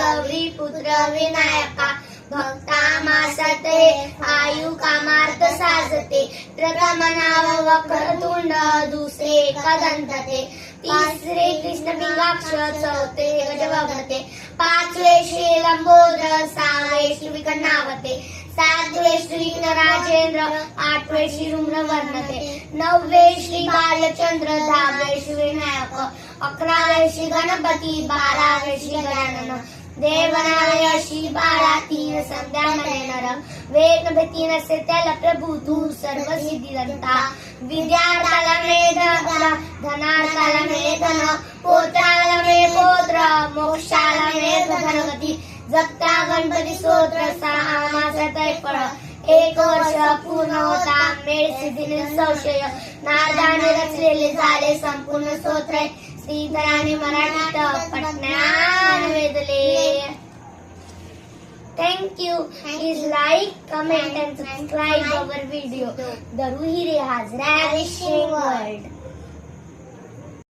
गौरी पुत्र विनायका भक्तामासत हे आयु कामार्थ साजते प्रथम नाव वक्रतुंड दुसरे कदंत ते तिसरे कृष्ण पिंगाक्ष चौथे गजवदते पाचवे श्री लंबोदर सहावे श्री विकर्णावते सातवे श्री राजेंद्र आठवे श्री रुद्रवर्णते नववे श्री बालचंद्र दहावे श्री विनायक अकरावे श्री गणपती बारावे श्री गजानन देवनारायण श्री बाळा तीन संध्या मने नर वेद तीन असे त्याला प्रभू तू सर्व सिद्धिदंता विद्यार्थाला मिळे धनार्थाला मिळे धन पोत्राला मिळे पोत्र मोक्षाला मिळे धनगती जगता गणपती स्तोत्र सहा मासात फळ एक वर्ष पूर्ण होता मेळ सिद्धीने संशय नारदाने रचलेले झाले संपूर्ण स्तोत्र श्रीधराने मराठीत पठण्यान वेदले. Thank you. Please like, comment and subscribe our video. The Ruhi Rehaz Ravishing World.